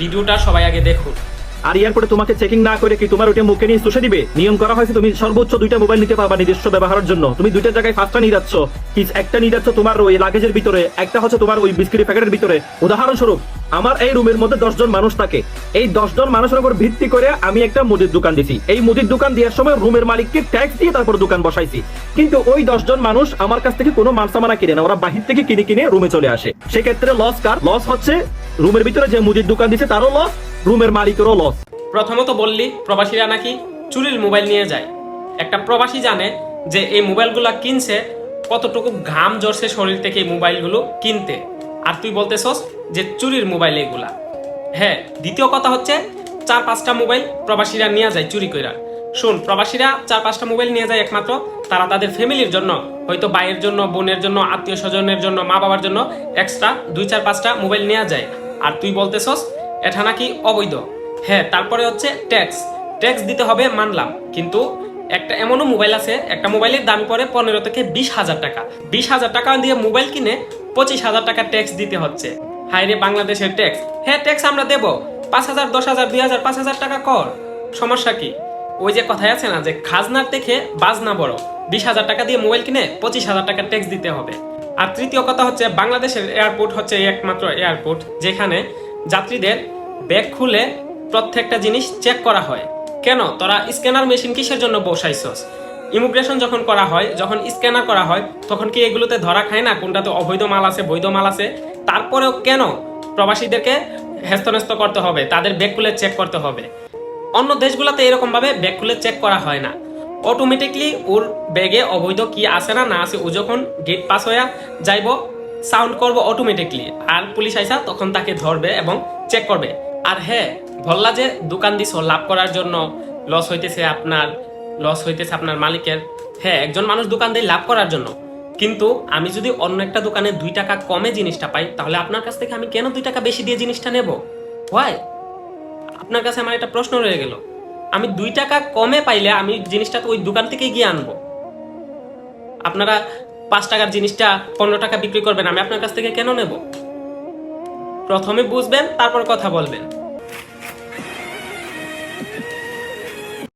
ভিডিওটা সবাই আগে দেখুন। আর এয়ারপোর্টে তোমাকে চেকিং না করে কি তোমার ওটা মুখে নিয়ে চুষে দিবে? নিয়ম করা হয়েছে তুমি সর্বোচ্চ 2টা মোবাইল নিতে পারবা নিজস্ব ব্যবহারের জন্য। তুমি 2টার জায়গায় 5টা নিয়ে যাচ্ছ। একটা নিয়ে যাচ্ছ তোমার ওই লাগেজের ভিতরে, একটা হচ্ছে তোমার ওই বিস্কিট প্যাকেটের ভিতরে। উদাহরণস্বরূপ আমার এই রুমের মধ্যে 10 জন মানুষ থাকে। এই 10 জন মানুষের উপর ভিত্তি করে আমি একটা মুদির দোকান দিছি। এই মুদির দোকান দেওয়ার সময় রুমের মালিককে ট্যাক্স দিয়ে তারপর দোকান বসাইছি। কিন্তু ওই 10 জন মানুষ আমার কাছ থেকে কোনো মালসামানা কিনে না, ওরা বাহির থেকে কিনে কিনে রুমে চলে আসে। সেক্ষেত্রে লস কার? লস হচ্ছে রুমের ভিতরে যে মুদির দোকান দিছে তারও লস, রুমের মালিকেরও লস। প্রথমত বললি প্রবাসীরা নাকি চুরির মোবাইল নিয়ে যায়। একটা প্রবাসী জানে যে এই মোবাইলগুলো কিনছে কতটুকু ঘাম ঝরছে শরীর থেকে এই মোবাইলগুলো কিনতে, আর তুই বলতেছস যে চুরির মোবাইল এগুলা। হ্যাঁ, দ্বিতীয় কথা হচ্ছে 4-5টা মোবাইল প্রবাসীরা নিয়ে যায় চুরি কইরা। শুন, প্রবাসীরা 4-5টা মোবাইল নিয়ে যায় একমাত্র তারা তাদের ফ্যামিলির জন্য, হয়তো ভাইয়ের জন্য, বোনের জন্য, আত্মীয় স্বজনের জন্য, মা বাবার জন্য এক্সট্রা 2-4-5টা মোবাইল নিয়ে যায়। আর তুই বলতেছস এটা নাকি অবৈধ। হ্যাঁ, তারপরে হচ্ছে ট্যাক্স দিতে হবে মানলাম, কিন্তু একটা এমনও মোবাইল আছে, একটা মোবাইলের দাম পড়ে 15 থেকে 20,000 টাকা। 20,000 টাকা দিয়ে মোবাইল কিনে 25,000 টাকা ট্যাক্স দিতে হচ্ছে। হায় রে বাংলাদেশের ট্যাক্স! হ্যাঁ, ট্যাক্স আমরা দেব, 5,000, 10,000, 2,000, 5,000 টাকা কর, সমস্যা কি? ওই যে কথায় আছে না যে খাজনার থেকে বাজনা বড়। 20,000 টাকা দিয়ে মোবাইল কিনে 25,000 টাকা ট্যাক্স দিতে হবে। আর তৃতীয় কথা হচ্ছে বাংলাদেশের এয়ারপোর্ট হচ্ছে একমাত্র এয়ারপোর্ট যেখানে যাত্রীদের ব্যাগ খুলে প্রত্যেকটা জিনিস চেক করা হয়। কেন তোরা স্ক্যানার মেশিন কিসের জন্য বসাইছস? ইমিগ্রেশন যখন করা হয়, যখন স্ক্যানার করা হয়, তখন কি এগুলোতে ধরা খায় না কোনটাতে অবৈধ মাল আছে, বৈধ মাল আছে? তারপরেও কেন প্রবাসীদেরকে হেস্তনেস্ত করতে হবে, তাদের ব্যাগ খুলে চেক করতে হবে? অন্য দেশগুলোতে এরকম ভাবে ব্যাগ খুলে চেক করা হয় না। অটোমেটিকলি ওর ব্যাগে অবৈধ কি আছে না আছে, ও যখন গেট পাস হয়ে যাইব সাউন্ড করবো অটোমেটিকলি, আর পুলিশ আইসা তখন তাকে ধরবে এবং চেক করবে। আর হ্যাঁ, বললা যে দোকান দিছ লাভ করার জন্য, লস হইতেছে আপনার মালিকের। হ্যাঁ, একজন মানুষ দোকান দেয় লাভ করার জন্য, কিন্তু আমি যদি অন্য একটা দোকানে 2 টাকা কমে জিনিসটা পাই, তাহলে আপনার কাছ থেকে আমি কেন 2 টাকা বেশি দিয়ে জিনিসটা নেব? হোয়াই? আপনার কাছে আমার একটা প্রশ্ন রয়ে গেল। আমি 2 টাকা কমে পাইলে আমি জিনিসটা তো ওই দোকান থেকে গিয়ে আনবো। আপনারা 5 টাকার জিনিসটা 15 টাকা বিক্রি করবেন, আমি আপনার কাছ থেকে কেন নেব? প্রথমে বুঝবেন, তারপর কথা বলবেন।